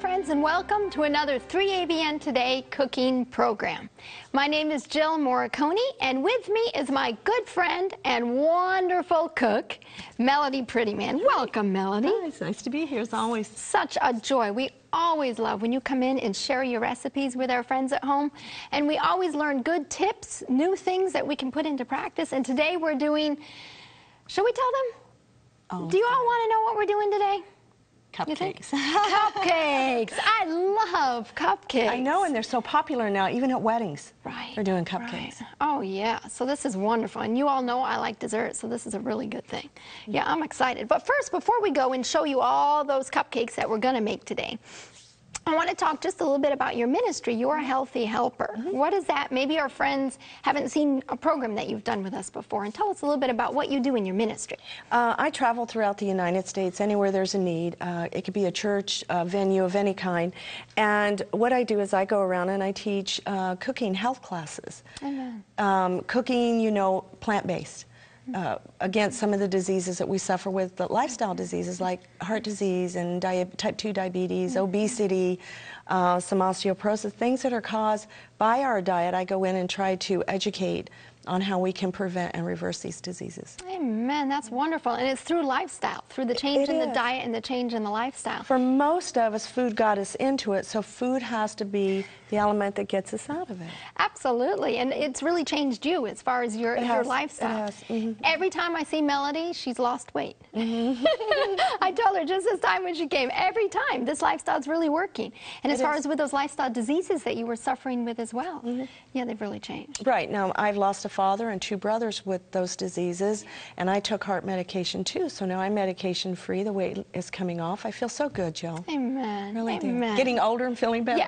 friends, and welcome to another 3ABN Today cooking program. My name is Jill Morricone, and with me is my good friend and wonderful cook, Melody Prettyman. Welcome, Melody. Hi, it's nice to be here as always. Such a joy. We always love when you come in and share your recipes with our friends at home, and we always learn good tips, new things that we can put into practice. And today we're doing, shall we tell them? Oh, Do you all want to know what we're doing today? Cupcakes. Cupcakes. I love cupcakes. I know, and they're so popular now, even at weddings. Right. They're doing cupcakes. Right. Oh, yeah. So this is wonderful. And you all know I like dessert, so this is a really good thing. Yeah, I'm excited. But first, before we go and show you all those cupcakes that we're going to make today, I want to talk just a little bit about your ministry. You're a healthy helper. What is that? Maybe our friends haven't seen a program that you've done with us before. And tell us a little bit about what you do in your ministry. I travel throughout the United States, anywhere there's a need. It could be a church, a venue of any kind. And what I do is I go around and I teach cooking health classes. Amen. Cooking, you know, plant-based. Against some of the diseases that we suffer with, the lifestyle diseases like heart disease and type 2 diabetes, obesity, some osteoporosis, things that are caused by our diet. I go in and try to educate on how we can prevent and reverse these diseases. Amen. That's wonderful. And it's through lifestyle, through the change in the diet and the change in the lifestyle. For most of us, food got us into it, so food has to be the element that gets us out of it. Absolutely. And it's really changed you as far as your lifestyle. It has. Every time I see Melody, she's lost weight. I told her just this time when she came, every time, this lifestyle's really working. And as far as with those lifestyle diseases that you were suffering with as well, yeah, they've really changed. Right. Now, I've lost a father and 2 brothers with those diseases, and I took heart medication too, so now I'm medication free. The weight is coming off. I feel so good, Jill. Amen. Really Amen. do. Getting older and feeling better. Yeah.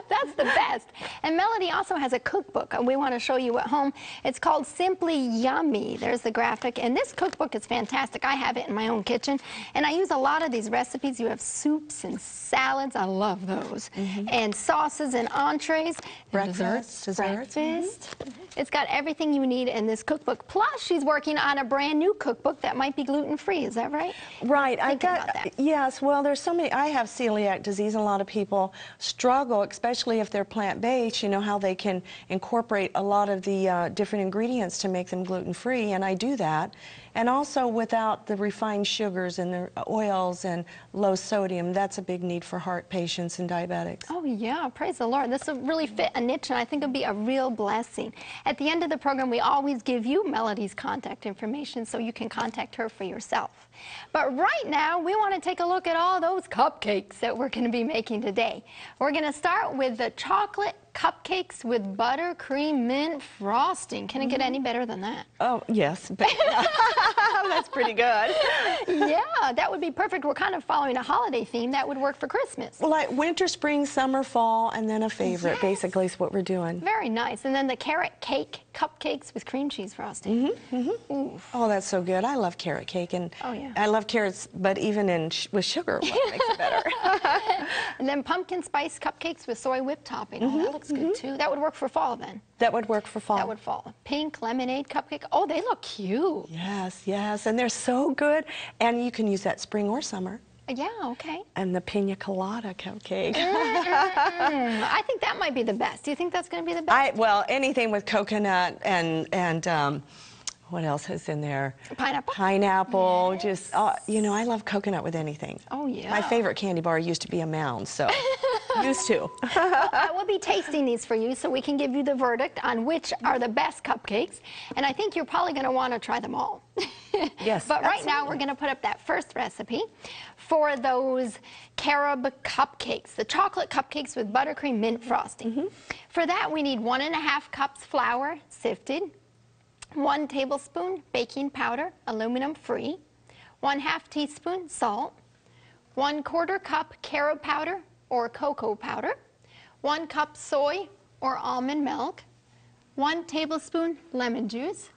That's the best. And Melody also has a cookbook we want to show you at home. It's called Simply Yummy. There's the graphic, and this cookbook is fantastic. I have it in my own kitchen, and I use a lot of these recipes. You have soups and salads. I love those. And sauces and entrees. Breakfast, desserts. Breakfast. It's got everything you need in this cookbook. Plus, she's working on a brand new cookbook that might be gluten-free. Is that right? Right. About that. Yes. Well, there's so many. I have celiac disease, and a lot of people struggle, especially if they're plant-based. You know how they can incorporate a lot of the different ingredients to make them gluten-free, and I do that. And also without the refined sugars and the oils and low sodium. That's a big need for heart patients and diabetics. Oh, yeah. Praise the Lord. This will really fit a niche, and I think it'll be a real blessing. At the end of the program, we always give you Melody's contact information so you can contact her for yourself. But right now, we want to take a look at all those cupcakes that we're going to be making today. We're going to start with the chocolate cupcakes with buttercream mint frosting. Can it get any better than that? Oh, yes. That's pretty good. Yeah, that would be perfect. We're kind of following a holiday theme. That would work for Christmas. Well, like winter, spring, summer, fall, and then a favorite, basically, is what we're doing. Very nice. And then the carrot cake cupcakes with cream cheese frosting. Oh, that's so good. I love carrot cake, and I love carrots, but even with sugar, what makes it better. And then pumpkin spice cupcakes with soy whipped topping. Oh, that looks good, too. That would work for fall, then. That would work for fall. That would fall. Pink lemonade cupcake. Oh, they look cute. Yes, yes, and they're so good. And you can use that spring or summer. Yeah, okay. And the Pina Colada Cupcake. I think that might be the best. Do you think that's going to be the best? Well, anything with coconut and what else is in there? Pineapple. Pineapple. Yes. Just, you know, I love coconut with anything. Oh, yeah. My favorite candy bar used to be a Mound, so used to. Well, I will be tasting these for you so we can give you the verdict on which are the best cupcakes. And I think you're probably going to want to try them all. Yes. But right now, we're going to put up that first recipe for those carob cupcakes, the chocolate cupcakes with buttercream mint frosting. For that, we need 1½ cups flour, sifted, 1 tablespoon baking powder, aluminum free, 1/2 teaspoon salt, 1/4 cup carob powder or cocoa powder, 1 cup soy or almond milk, 1 tablespoon lemon juice,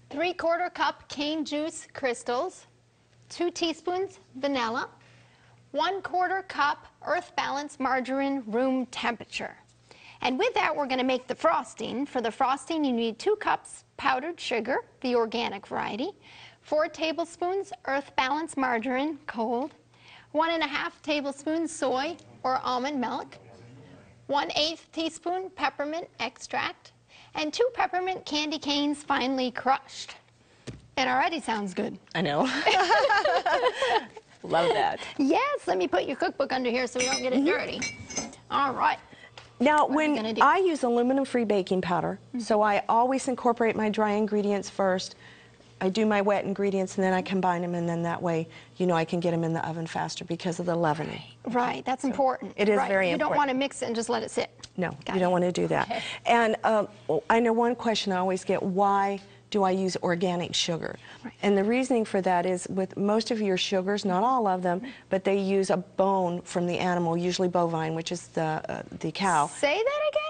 3/4 cup cane juice crystals, 2 teaspoons vanilla, 1/4 cup Earth Balance margarine room temperature. And with that, we're going to make the frosting. For the frosting, you need 2 cups powdered sugar, the organic variety, 4 tablespoons Earth Balance margarine, cold, 1½ tablespoon soy or almond milk, 1/8 teaspoon peppermint extract, and 2 peppermint candy canes finely crushed. It already sounds good. I know. Love that. Yes, let me put your cookbook under here so we don't get it dirty. All right. Now, when I use aluminum-free baking powder, so I always incorporate my dry ingredients first. I do my wet ingredients, and then I combine them, and then that way, you know, I can get them in the oven faster because of the leavening. Right, that's important. It is very important. You don't want to mix it and just let it sit. No, you don't want to do that. Okay. And I know one question I always get, why do I use organic sugar? Right. And the reasoning for that is with most of your sugars, not all of them, but they use a bone from the animal, usually bovine, which is the cow. Say that again?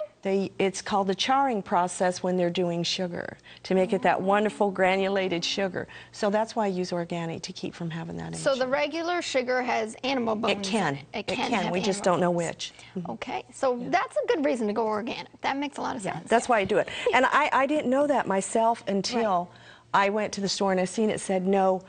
It's called the charring process when they're doing sugar, to make it that wonderful granulated sugar. So that's why I use organic, to keep from having that in So sugar. the regular sugar has animal bones It can. in it. It can. We just don't know which. Okay, so that's a good reason to go organic. That makes a lot of sense. That's why I do it. And I didn't know that myself until I went to the store and I seen it said no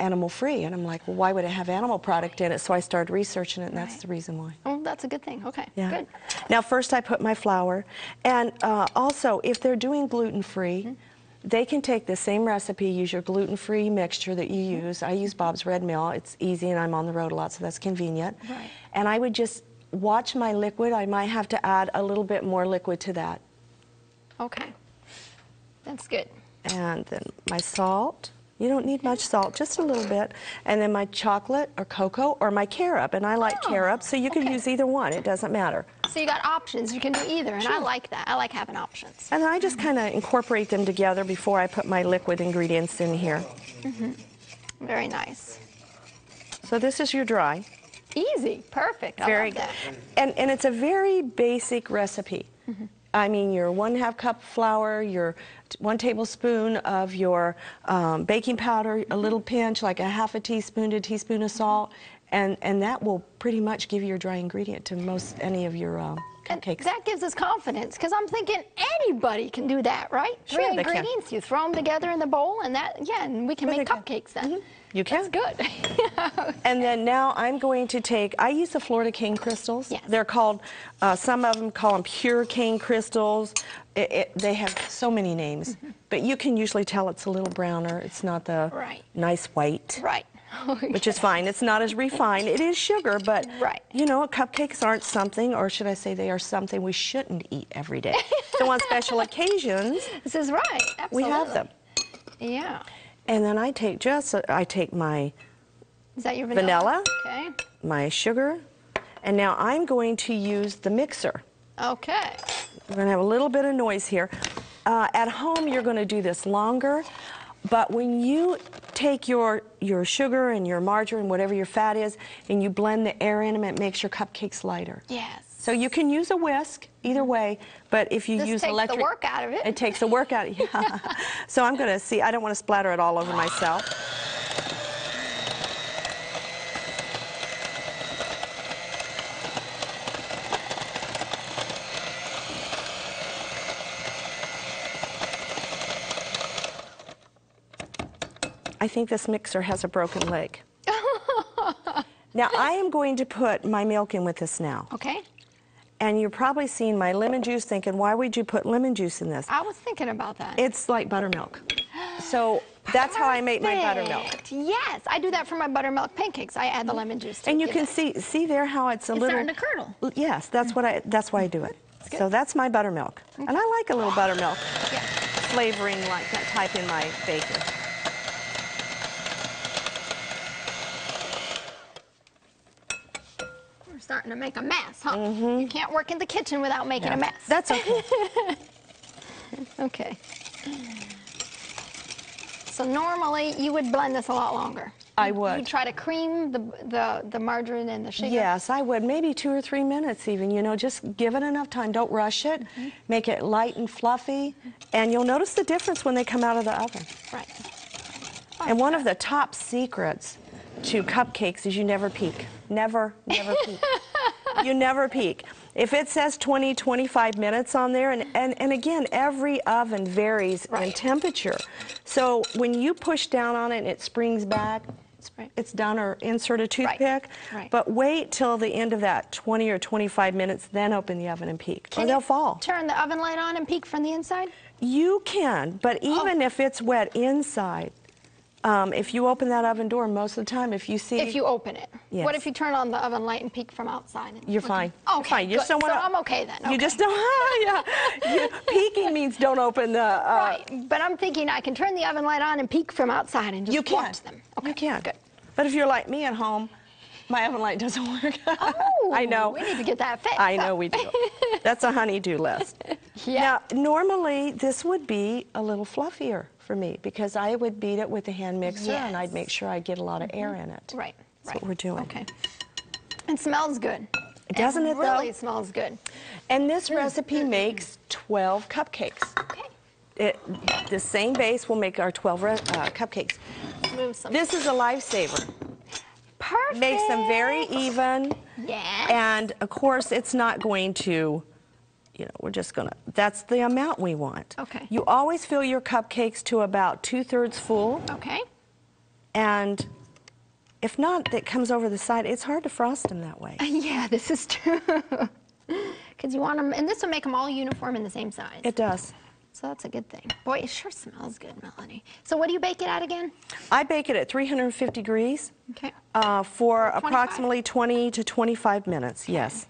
animal free, and I'm like, well, why would it have animal product in it? So I started researching it, and that's the reason why. Oh, that's a good thing. Okay, good. Now first I put my flour, and also if they're doing gluten-free, they can take the same recipe, use your gluten-free mixture that you use. I use Bob's Red Mill. It's easy, and I'm on the road a lot, so that's convenient. Right. And I would just watch my liquid. I might have to add a little bit more liquid to that. Okay, that's good. And then my salt. You don't need much salt, just a little bit. And then my chocolate or cocoa or my carob. And I like carob, so you can use either one. It doesn't matter. So you got options. You can do either, and I like that. I like having options. And I just kind of incorporate them together before I put my liquid ingredients in here. Very nice. So this is your dry. Easy. Perfect. Very I love that. good. And it's a very basic recipe. I mean, your 1/2 cup flour, your 1 tablespoon of your baking powder, a little pinch, like a 1/2 teaspoon to a teaspoon of salt, and that will pretty much give you your dry ingredient to most any of your cupcakes. And that gives us confidence, because I'm thinking anybody can do that, right? Sure, 3 they can. ingredients, you throw them together in the bowl, and and we can make cupcakes then. You can. That's good. And then now I'm going to take, I use the Florida cane crystals. Yes. They're called, some of them call them pure cane crystals. They have so many names, but you can usually tell it's a little browner. It's not the nice white. Right. Which is fine. It's not as refined. It is sugar, but you know, cupcakes aren't something, or should I say they are something we shouldn't eat every day. So on special occasions, this is right. Absolutely. we have them. Yeah. And then I take my Is that your vanilla? Okay. my sugar, and now I'm going to use the mixer. Okay. We're going to have a little bit of noise here. At home, you're going to do this longer, but when you take your sugar and your margarine, whatever your fat is, and you blend the air in them, it makes your cupcakes lighter. Yes. So you can use a whisk either way, but if you use electric, takes the work out of it. It takes the work out. Yeah. So I'm going to see. I don't want to splatter it all over myself. I think this mixer has a broken leg. Now I am going to put my milk in with this now. Okay. And you're probably seeing my lemon juice thinking, why would you put lemon juice in this? I was thinking about that. It's like buttermilk. So that's how I make my buttermilk. Yes, I do that for my buttermilk pancakes. I add the lemon juice to it. And you can see there how it's a little starting to curdle. Yes, that's why I do it. So that's my buttermilk. Okay. And I like a little buttermilk flavoring like that type in my bacon. Starting to make a mess, huh? You can't work in the kitchen without making a mess. That's okay. Okay. So normally you would blend this a lot longer. I would. You'd try to cream the margarine and the sugar. Yes, I would. Maybe 2 or 3 minutes even. You know, just give it enough time. Don't rush it. Make it light and fluffy. And you'll notice the difference when they come out of the oven. Right. And one of the top secrets to cupcakes is you never peek. Never peek. You never peek. If it says 20, 25 minutes on there, and again, every oven varies in temperature. So when you push down on it and it springs back, it's done, or insert a toothpick. Right. But wait till the end of that 20 or 25 minutes, then open the oven and peek, or they'll fall. Turn the oven light on and peek from the inside? You can, but even if it's wet inside, if you open that oven door, most of the time, if you see... If you open it. Yes. What if you turn on the oven light and peek from outside? You're fine. Okay, You're fine. You just don't so wanna, I'm okay then. Okay. You just don't... yeah. Peeking means don't open the... right, but I'm thinking I can turn the oven light on and peek from outside and just watch them. Okay, you can. Good. But if you're like me at home, my oven light doesn't work. Oh, I know. We need to get that fixed. I know we do. That's a honey-do list. Yeah. Now, normally this would be a little fluffier for me because I would beat it with the hand mixer and I'd make sure I get a lot of air in it. Right. That's what we're doing. Okay. It smells good. Doesn't it, though? It really smells good. And this recipe makes 12 cupcakes. Okay. The same base will make our 12 cupcakes. Move some. This is a lifesaver. Perfect. Makes them very even. Yes. And of course, it's not going to, you know, we're just gonna, that's the amount we want. Okay. You always fill your cupcakes to about 2/3 full. Okay. And if not, it comes over the side. It's hard to frost them that way. Yeah, this is true. Because you want them, and this will make them all uniform in the same size. It does. So that's a good thing. Boy, it sure smells good, Melanie. So what do you bake it at again? I bake it at 350 degrees. Okay. For approximately 20 to 25 minutes, yes.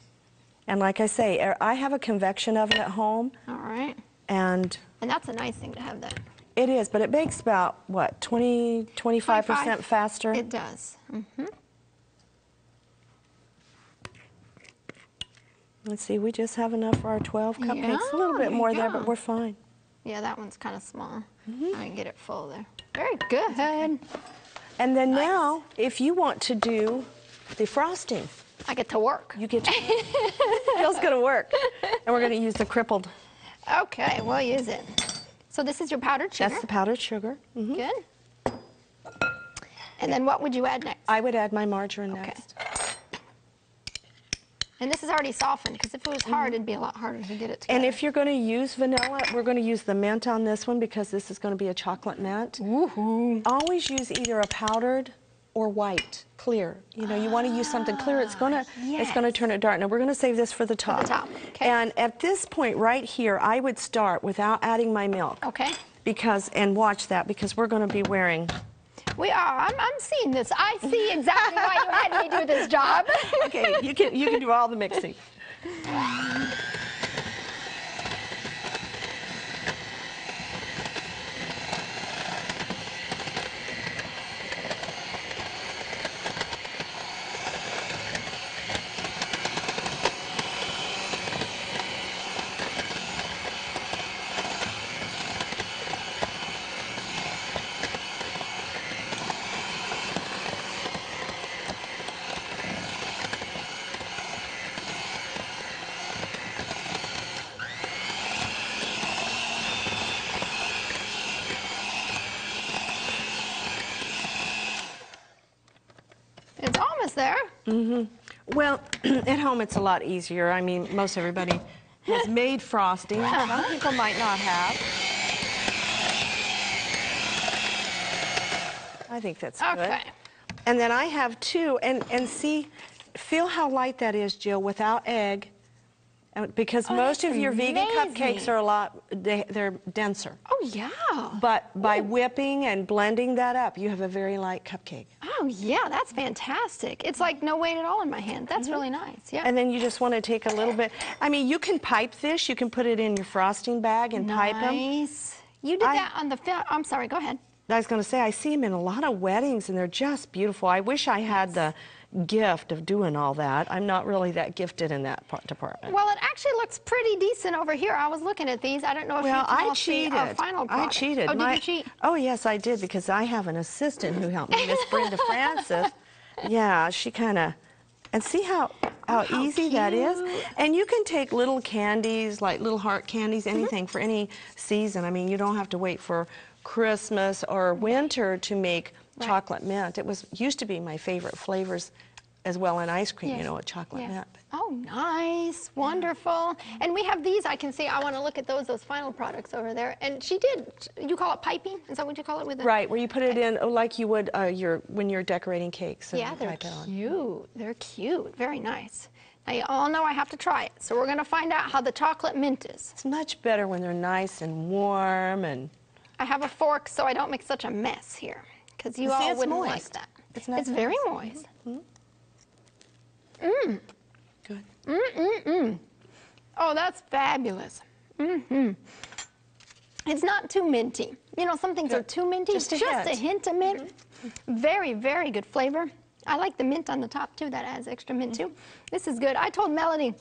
And like I say, I have a convection oven at home. All right. And that's a nice thing to have that. it is, but it bakes about, what, 25% faster? It does. Mm-hmm. Let's see, we just have enough for our 12 cupcakes. Yeah, A little bit there more you there, go. but we're fine. Yeah, that one's kind of small. I can get it full there. Very good. And then now, if you want to do the frosting, I get to work. you get to Phil's going to work. And we're going to use the crippled. Okay, we'll use it. So this is your powdered sugar. That's the powdered sugar. Mm-hmm. Good. And then what would you add next? I would add my margarine next. And this is already softened, because if it was hard, it'd be a lot harder to get it together. And if you're going to use vanilla, we're going to use the mint on this one because this is going to be a chocolate mint. Woohoo. Always use either a powdered or white, clear. You know, you want to use something clear. It's going to turn it dark. Now we're going to save this for the top. For the top. Okay. And at this point right here, I would start without adding my milk. Okay. And watch that, because we're going to be wearing. We are. I'm seeing this. I see exactly why you had me do this job. Okay, you can do all the mixing. It's almost there. Mm-hmm. Well, at home it's a lot easier. I mean, most everybody has made frosting. Some people might not have. I think that's good. Okay. And then I have two, and see, feel how light that is, Jill, without egg. Because most of your vegan cupcakes are they're denser. Oh, yeah. But by whipping and blending that up, you have a very light cupcake. Oh, yeah, that's fantastic. It's like no weight at all in my hand. That's really nice, yeah. And then you just want to take a little bit. I mean, you can pipe this. You can put it in your frosting bag and pipe them. Nice. You did that on the film. I'm sorry, go ahead. I was going to say, I see them in a lot of weddings, and they're just beautiful. I wish I had the gift of doing all that. I'm not really that gifted in that department. Well, it actually looks pretty decent over here. I was looking at these. I don't know if you can all see our final product. I cheated. Oh, did you cheat? Oh, yes, I did, because I have an assistant who helped me, Miss Brenda Francis. Yeah, she kind of, and see how easy that is? And you can take little candies, like little heart candies, anything for any season. I mean, you don't have to wait for Christmas or winter to make chocolate mint. It used to be my favorite flavors as well in ice cream, Yes. you know, a chocolate mint. Oh, nice. Wonderful. And we have these. I can see. I want to look at those final products over there. And she did, you call it piping? Is that what you call it? With the, Right, where you put it in like you would when you're decorating cakes. So yeah, you they're pipe it on. cute. They're cute. Very nice. Now, you all know I have to try it. So we're going to find out how the chocolate mint is. It's much better when they're nice and warm. And I have a fork so I don't make such a mess here. Because you all wouldn't like that. It's very moist. Good. Oh, that's fabulous. It's not too minty. You know, some things are too minty. Just a hint of mint. Very, very good flavor. I like the mint on the top, too. That adds extra mint, too. This is good. I told Melody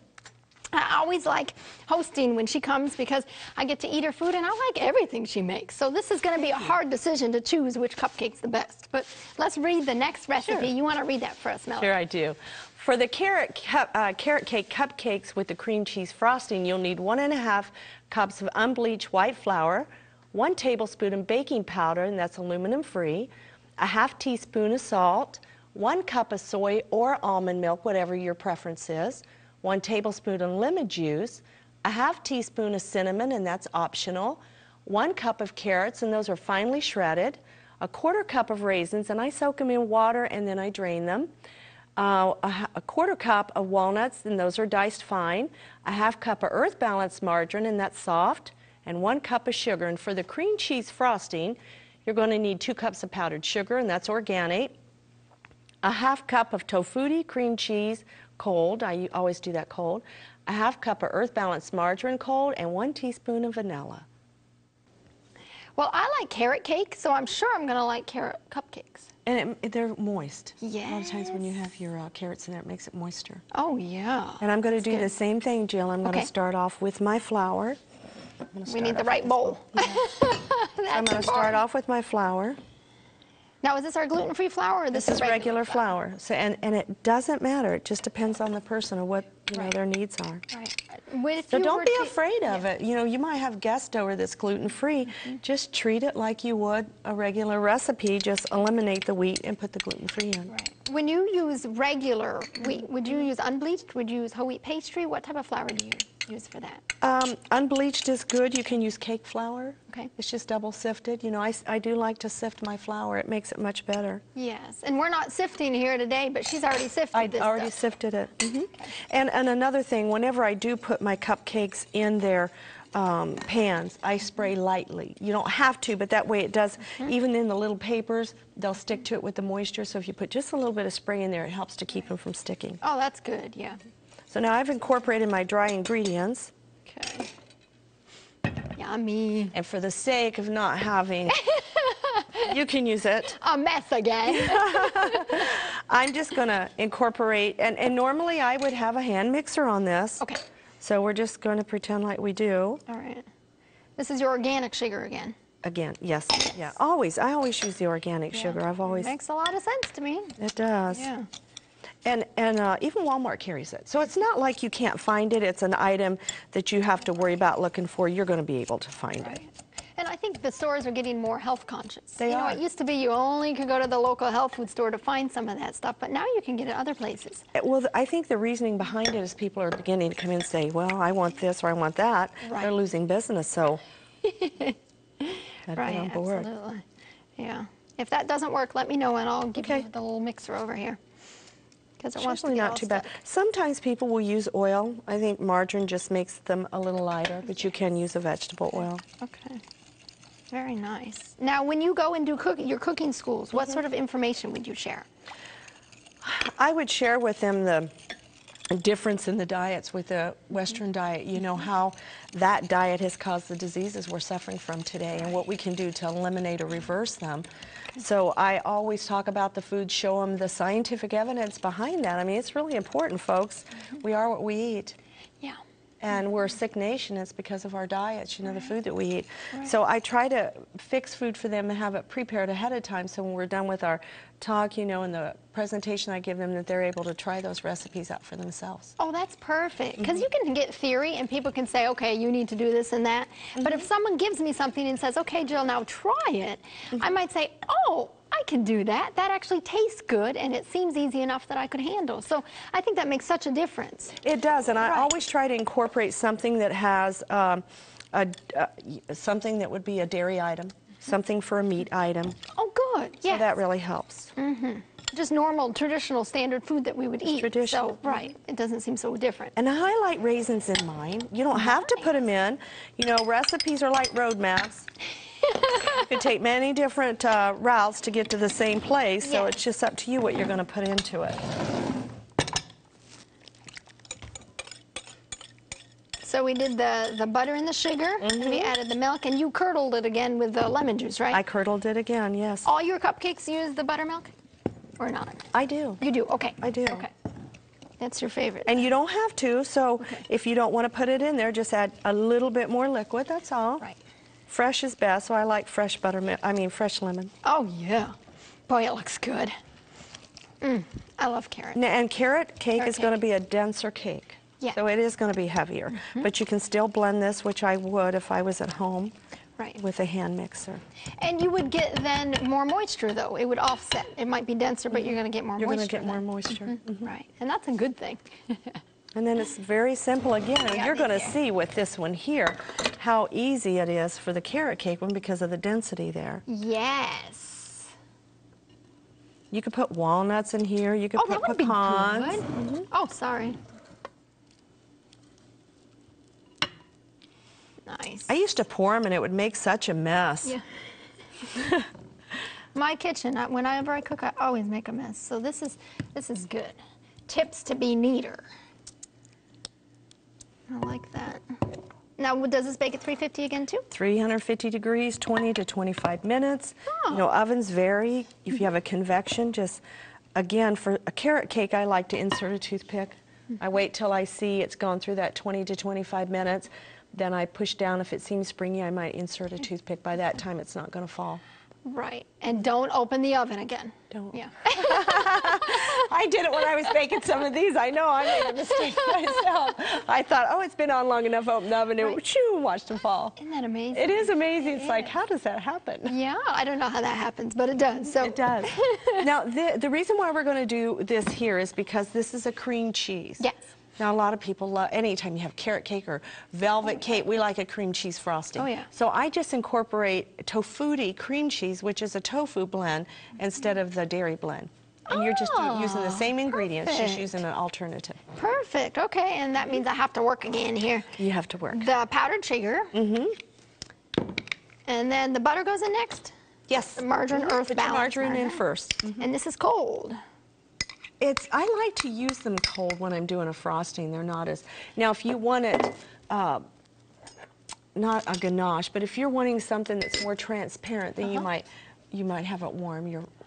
I always like hosting when she comes because I get to eat her food and I like everything she makes. So this is going to be a hard decision to choose which cupcake's the best. But let's read the next recipe. You want to read that for us, Melody? Sure, I do. For the carrot cake cupcakes with the cream cheese frosting, you'll need 1½ cups of unbleached white flour, 1 tablespoon of baking powder, and that's aluminum free, a ½ teaspoon of salt, 1 cup of soy or almond milk, whatever your preference is, 1 tablespoon of lemon juice, a ½ teaspoon of cinnamon, and that's optional, 1 cup of carrots, and those are finely shredded, a 1/4 cup of raisins, and I soak them in water and then I drain them, a 1/4 cup of walnuts, and those are diced fine, a ½ cup of earth balanced margarine, and that's soft, and 1 cup of sugar. And for the cream cheese frosting, you're going to need 2 cups of powdered sugar, and that's organic, a ½ cup of tofutti cream cheese, cold, I always do that cold, a ½ cup of earth balanced margarine cold, and 1 teaspoon of vanilla. Well, I like carrot cake, so I'm sure I'm going to like carrot cupcakes. And they're moist. Yes. A lot of times when you have your carrots in there, it makes it moister. Oh, yeah. And I'm going to do the same thing, Jill. I'm going to start off with my flour. We need the right bowl. I'm going to start off with my flour. Now, is this our gluten-free flour or This is regular flour. So, and it doesn't matter. It just depends on the person or what their needs are. Right. So don't be afraid of it. You know, you might have guests over that's gluten-free. Just treat it like you would a regular recipe. Just eliminate the wheat and put the gluten-free in. Right. When you use regular wheat, would you use unbleached? Would you use whole wheat pastry? What type of flour do you use for that? Unbleached is good. You can use cake flour. Okay. It's just double sifted. You know, I do like to sift my flour. It makes it much better. Yes, and we're not sifting here today, but she's already sifted this I already stuff. sifted it. And another thing, whenever I do put my cupcakes in their pans, I spray lightly. You don't have to, but that way it does, even in the little papers, they'll stick to it with the moisture. So if you put just a little bit of spray in there, it helps to keep them from sticking. Oh, that's good, yeah. So now I've incorporated my dry ingredients. Okay. Yummy. And for the sake of not having, you can use it. A mess again. I'm just going to incorporate, and normally I would have a hand mixer on this. Okay. So we're just going to pretend like we do. All right. This is your organic sugar again. Again, yes, yeah. Always, I always use the organic sugar. I've always. Makes a lot of sense to me. It does. Yeah. And even Walmart carries it. So it's not like you can't find it. It's an item that you have to worry about looking for. You're going to be able to find it. And I think the stores are getting more health conscious. They are. You know, it used to be you only could go to the local health food store to find some of that stuff, but now you can get it other places. Well, I think the reasoning behind it is people are beginning to come in and say, well, I want this or I want that. Right. They're losing business, so I'd Right, be on board. absolutely. Yeah. If that doesn't work, let me know and I'll give you the little mixer over here. Because it wants to Usually get not all too bad. stuck. Sometimes people will use oil. I think margarine just makes them a little lighter, but you can use a vegetable oil. Okay. Very nice. Now, when you go and do your cooking schools, what sort of information would you share? I would share with them the difference in the diets with the Western diet. You know, how that diet has caused the diseases we're suffering from today and what we can do to eliminate or reverse them. So I always talk about the food, show them the scientific evidence behind that. I mean, it's really important, folks. We are what we eat. Yeah. And we're a sick nation. It's because of our diets, you know, the food that we eat. So I try to fix food for them and have it prepared ahead of time so when we're done with our talk, you know, and the presentation I give them, that they're able to try those recipes out for themselves. Oh, that's perfect. Because you can get theory and people can say, okay, you need to do this and that. But if someone gives me something and says, okay, Jill, now try it, I might say, oh, I I can do that. That actually tastes good, and it seems easy enough that I could handle. So I think that makes such a difference. It does, and I always try to incorporate something that has something that would be a dairy item, something for a meat item. Oh, good. So Yes. that really helps. Just normal, traditional, standard food that we would eat. Traditional. So, right, it doesn't seem so different. And I like raisins in mine. You don't have to put them in. You know, recipes are like road maps. You could take many different routes to get to the same place, so it's just up to you what you're going to put into it. So we did the butter and the sugar, and we added the milk, and you curdled it again with the lemon juice, right? I curdled it again, yes. All your cupcakes use the buttermilk, or not? I do. You do, okay. I do. Okay. That's your favorite. And you don't have to, so if you don't want to put it in there, just add a little bit more liquid, that's all. Right. Fresh is best, so I like fresh buttermilk, fresh lemon. Oh, yeah. Boy, it looks good. I love carrot. And carrot cake is going to be a denser cake. Yeah. So it is going to be heavier. But you can still blend this, which I would if I was at home, with a hand mixer. And you would get then more moisture, though. It would offset. It might be denser, but you're going to get more moisture. You're going to get more moisture. Right. And that's a good thing. And then it's very simple again. And you're going to see with this one here how easy it is for the carrot cake one because of the density there. Yes. You could put walnuts in here. You could put pecans. That would be good. Oh, sorry. Nice. I used to pour them and it would make such a mess. Yeah. My kitchen, whenever I cook, I always make a mess. So this is good. Tips to be neater. I like that. Now, does this bake at 350 again, too? 350 degrees, 20 to 25 minutes. Oh. You know, ovens vary. If you have a convection, just, again, for a carrot cake, I like to insert a toothpick. I wait till I see it's gone through that 20 to 25 minutes. Then I push down. If it seems springy, I might insert a toothpick. By that time, it's not going to fall. Right. And don't open the oven again. Don't. Yeah. I did it when I was baking some of these. I know I made a mistake myself. I thought, oh, it's been on long enough, open the oven, and shoo, watched them fall. Isn't that amazing? It is amazing. It's like, how does that happen? Yeah, I don't know how that happens, but it does. So. It does. Now, the reason why we're going to do this here is because this is a cream cheese. Yes. Now, a lot of people love, anytime you have carrot cake or velvet cake, we like a cream cheese frosting. Oh, yeah. So I just incorporate tofutti cream cheese, which is a tofu blend, instead of the dairy blend. And you're just using the same ingredients, just using an alternative. Perfect. Okay, and that means I have to work again here. You have to work. The powdered sugar. And then the butter goes in next? Yes. The margarine earth Put balance. your margarine in first. And this is cold. I like to use them cold when I'm doing a frosting. They're not as... Now, if you want it, not a ganache, but if you're wanting something that's more transparent, then you might have it warm,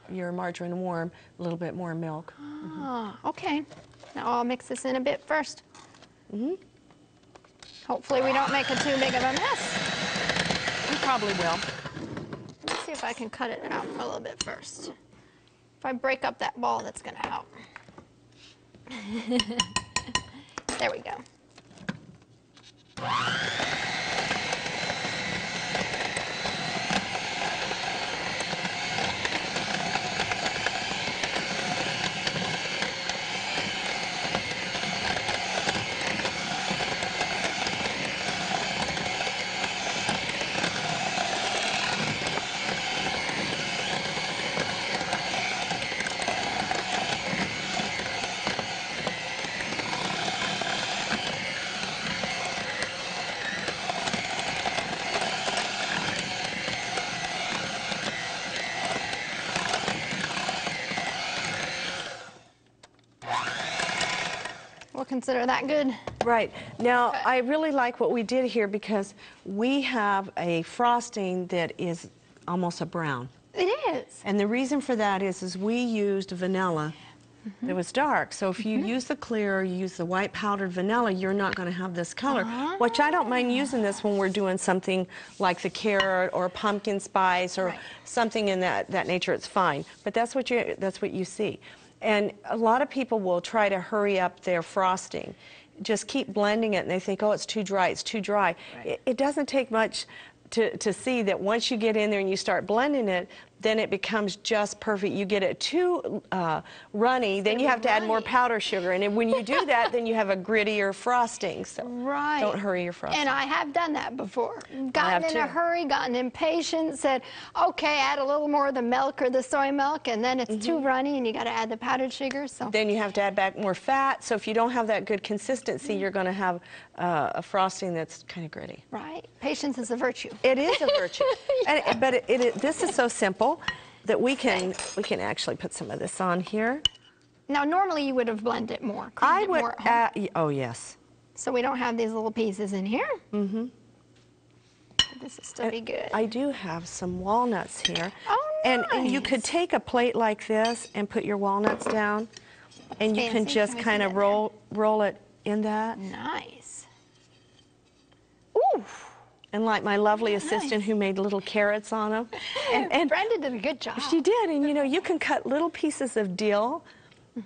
your margarine warm, a little bit more milk. Okay. Now I'll mix this in a bit first. Hopefully we don't make it too big of a mess. You probably will. Let's see if I can cut it out a little bit first. If I break up that ball, that's going to help. There we go. We'll consider that good. Right. Now, I really like what we did here because we have a frosting that is almost a brown. It is. And the reason for that is we used vanilla that was dark. So if you use the clear or you use the white powdered vanilla, you're not going to have this color, which I don't mind using this when we're doing something like the carrot or pumpkin spice or something in that nature. It's fine. But that's what you see. And a lot of people will try to hurry up their frosting. Just keep blending it, and they think, oh, it's too dry, it's too dry. It doesn't take much to see that once you get in there and you start blending it, then it becomes just perfect. You get it too runny, then you have to add more powder sugar. And when you do that, then you have a grittier frosting. So don't hurry your frosting. And I have done that before. Gotten in a hurry, gotten impatient, said, okay, add a little more of the milk or the soy milk, and then it's too runny and you got to add the powdered sugar. So then you have to add back more fat. So if you don't have that good consistency, you're going to have a frosting that's kind of gritty. Right. Patience is a virtue. It is a virtue. But this is so simple that we can actually put some of this on here. Now, normally you would have blended it more. I would. Oh yes. So we don't have these little pieces in here. Mm-hmm. This is still be good. I do have some walnuts here. Oh, nice. And you could take a plate like this and put your walnuts down, and you can just kind of roll it in that. Nice. Ooh. And like my lovely assistant who made little carrots on them. And Brenda did a good job. She did, and you know, you can cut little pieces of dill,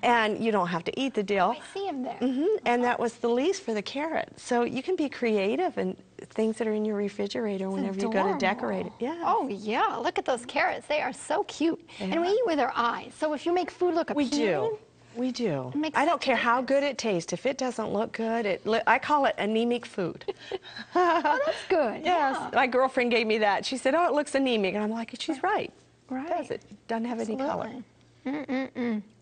and you don't have to eat the dill. I see them there. And that was the least for the carrot. So you can be creative and things that are in your refrigerator whenever you go to decorate it. Yeah. Oh yeah, look at those carrots. They are so cute. And we eat with our eyes. So if you make food look appealing. We do. We do. I don't care how good it tastes. If it doesn't look good, I call it anemic food. Oh, that's good. Yes. Yeah. My girlfriend gave me that. She said, oh, it looks anemic. And I'm like, she's right. Right. It does. It doesn't have any color.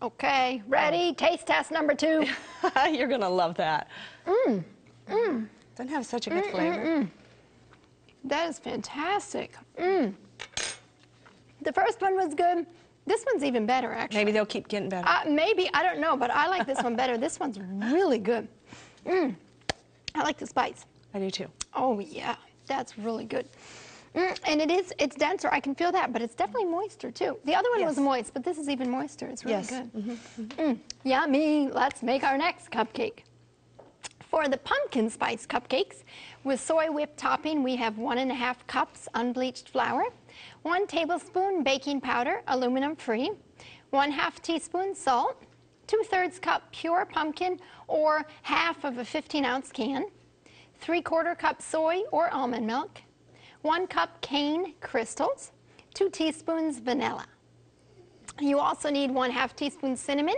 Okay, ready? Taste test number 2. You're going to love that. Doesn't have such a good flavor. That is fantastic. The first one was good. This one's even better, actually. Maybe they'll keep getting better. Maybe, I don't know, but I like this one better. This one's really good. I like the spice. I do too. Oh yeah, that's really good. And it's denser, I can feel that, but it's definitely moister too. The other one was moist, but this is even moister. It's really good. Yummy. Let's make our next cupcake. For the pumpkin spice cupcakes, with soy whipped topping, we have 1½ cups unbleached flour, 1 tablespoon baking powder, aluminum free, 1/2 teaspoon salt, 2/3 cup pure pumpkin or half of a 15-ounce can, 3/4 cup soy or almond milk, 1 cup cane crystals, 2 teaspoons vanilla. You also need 1/2 teaspoon cinnamon,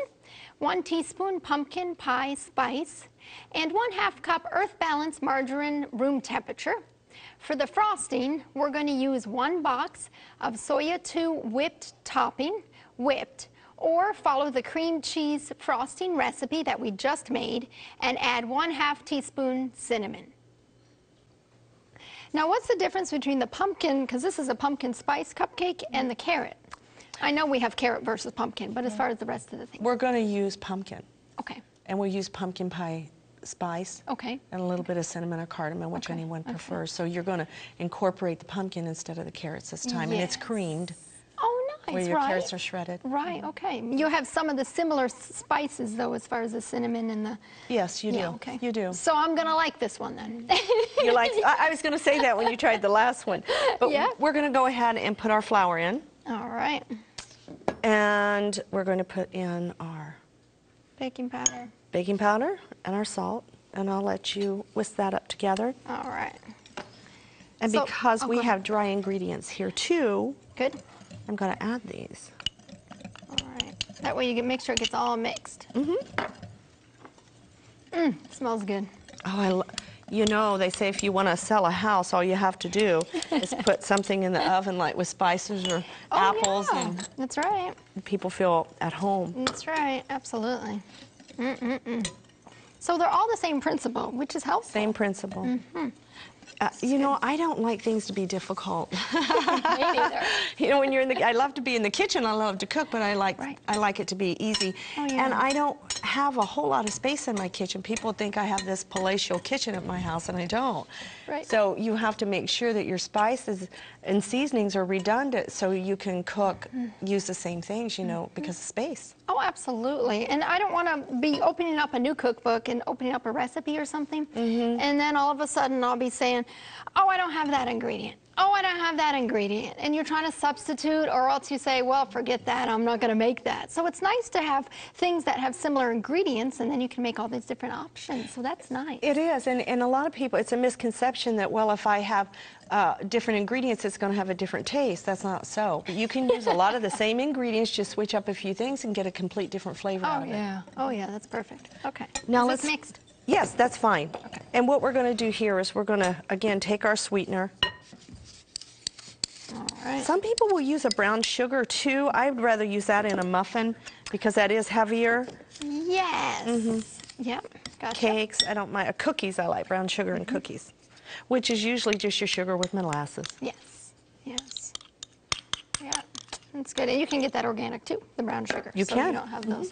1 teaspoon pumpkin pie spice, and 1/2 cup Earth Balance margarine room temperature. For the frosting, we're going to use 1 box of Soya 2 whipped topping, or follow the cream cheese frosting recipe that we just made and add 1/2 teaspoon cinnamon. Now, what's the difference between the pumpkin, because this is a pumpkin spice cupcake, and the carrot? I know we have carrot versus pumpkin, but as far as the rest of the things. We're going to use pumpkin. Okay. And we'll use pumpkin pie spice. Okay. And a little bit of cinnamon or cardamom, which anyone prefers. So you're going to incorporate the pumpkin instead of the carrots this time. And it's creamed. Oh, nice, where your carrots are shredded. Right, okay. You have some of the similar spices, though, as far as the cinnamon and the... Yes, you do. Okay. You do. So I'm going to like this one, then. You like... I was going to say that when you tried the last one. But we're going to go ahead and put our flour in. All right. And we're going to put in our... Baking powder. Baking powder and our salt. And I'll let you whisk that up together. All right. And so, because we have dry ingredients here, too... Good. I'm going to add these. All right. That way you can make sure it gets all mixed. Smells good. Oh, you know, they say if you want to sell a house, all you have to do is put something in the oven, like with spices or apples. Yeah. And that's right. People feel at home. That's right. Absolutely. So they're all the same principle, which is helpful. Same principle. You know, I don't like things to be difficult. Me neither. You know, when you're in the, I love to be in the kitchen. I love to cook, but I like it to be easy. Oh, yeah. And I don't have a whole lot of space in my kitchen. People think I have this palatial kitchen at my house, and I don't. Right. So you have to make sure that your spices and seasonings are redundant, so you can cook, use the same things, you know, because of space. Oh, absolutely. And I don't want to be opening up a new cookbook and opening up a recipe or something, and then all of a sudden I'll be saying, oh, I don't have that ingredient. oh, I don't have that ingredient, and you're trying to substitute, or else you say, well, forget that, I'm not going to make that. So it's nice to have things that have similar ingredients, and then you can make all these different options, so that's nice. It is, and a lot of people, it's a misconception that, well, if I have different ingredients, it's going to have a different taste. That's not so. But you can use a lot of the same ingredients, just switch up a few things and get a complete different flavor out of it. Oh, yeah, that's perfect. Okay. Now Is let's this mixed? Yes, that's fine. Okay. And what we're going to do here is we're going to, again, take our sweetener. All right. Some people will use a brown sugar, too. I would rather use that in a muffin because that is heavier. Yes. Yep. Gotcha. Cakes, I don't mind. Cookies, I like brown sugar in cookies, which is usually just your sugar with molasses. Yes. Yes. Yeah. That's good. And you can get that organic, too, the brown sugar. You so can. you don't have those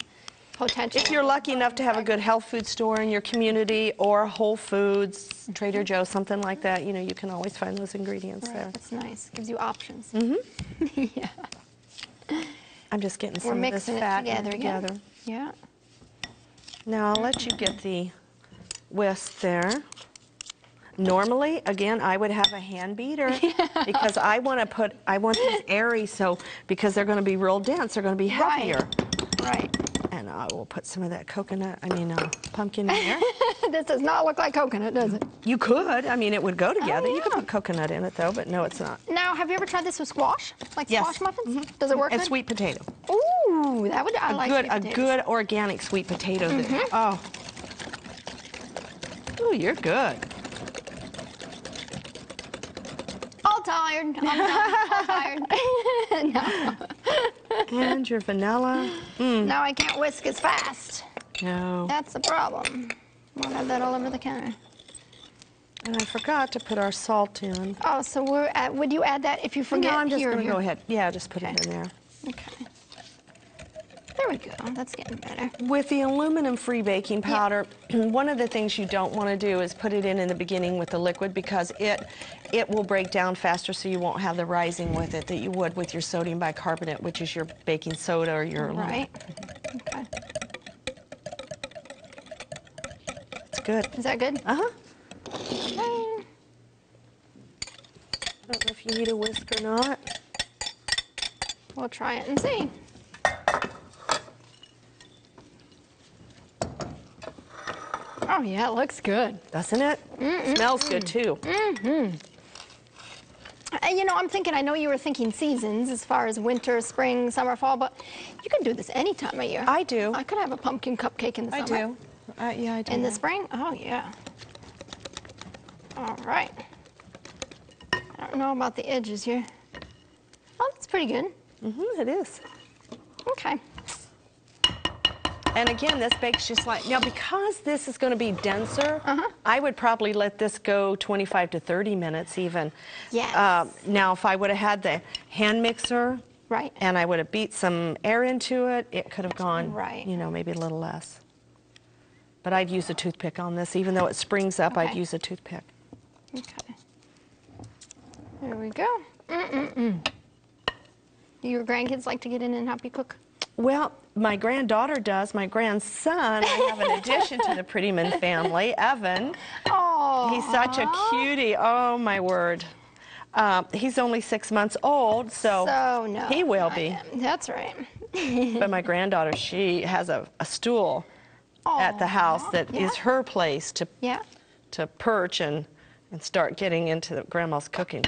potential. If you're lucky enough to have a good health food store in your community or Whole Foods, Trader Joe's, something like that, you know, you can always find those ingredients there. That's nice. Gives you options. Yeah. I'm just getting We're some of this mixing it fat together. Yeah. Now I'll let you get the whisk there. Normally, again, I would have a hand beater because I want these airy, so because they're going to be real dense, they're going to be heavier. Right. And I will put some of that pumpkin in there. This does not look like coconut, does it? You could. I mean, it would go together. Oh, You could yeah. put coconut in it, though, but no, it's not. Now, have you ever tried this with squash? Like Yes. squash muffins? Does it work And good? sweet potato. Ooh, that would, I like sweet A potatoes. good organic sweet potato. Oh. Ooh, you're good. All tired. I'm all tired. No. And your vanilla. Now I can't whisk as fast. No. That's the problem. We'll have that all over the counter. And I forgot to put our salt in. Oh, so would you add that if you forget? No, I'm just here, going to here? go ahead. Yeah, just put it in there. Okay. There we go. That's getting better. With the aluminum-free baking powder, one of the things you don't want to do is put it in the beginning with the liquid because it will break down faster, so you won't have the rising with it that you would with your sodium bicarbonate, which is your baking soda or your aluminum. Right. Okay. It's good. Is that good? Uh-huh. Okay. I don't know if you need a whisk or not. We'll try it and see. Oh, yeah, it looks good. Doesn't it? Smells good, too. You know, I'm thinking, I know you were thinking seasons as far as winter, spring, summer, fall, but you can do this any time of year. I do. I could have a pumpkin cupcake in the I summer. do. Yeah, I do. In the spring? Oh, yeah. All right. I don't know about the edges here. Oh, that's pretty good. It is. Okay. And again, this bakes just like, now because this is going to be denser, I would probably let this go 25 to 30 minutes even. Yes. Now, if I would have had the hand mixer, Right. and I would have beat some air into it, it could have gone, Right. you know, maybe a little less. But I'd use a toothpick on this. Even though it springs up, I'd Okay. use a toothpick. Okay. There we go. Do your grandkids like to get in and help you cook? Well, my granddaughter does. My grandson, I have an addition to the Prettyman family, Evan. Oh. He's such a cutie. Oh, my word. He's only 6 months old, so no. he will I be. am. That's right. But my granddaughter, she has a stool at the house that is her place to perch and start getting into Grandma's cooking.